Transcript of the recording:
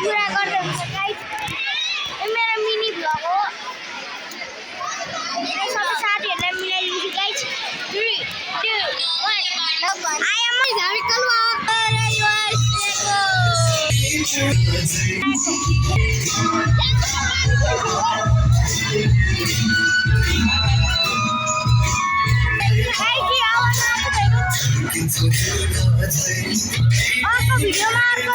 पूरा कर दे गाइस। ये मेरा मिनी ब्लॉग हो, मेरे सब साथीहरुलाई मिलाइदिन्छु गाइस। 3 2 1 आई एम झाडी कलवा भिडियोमा अर्को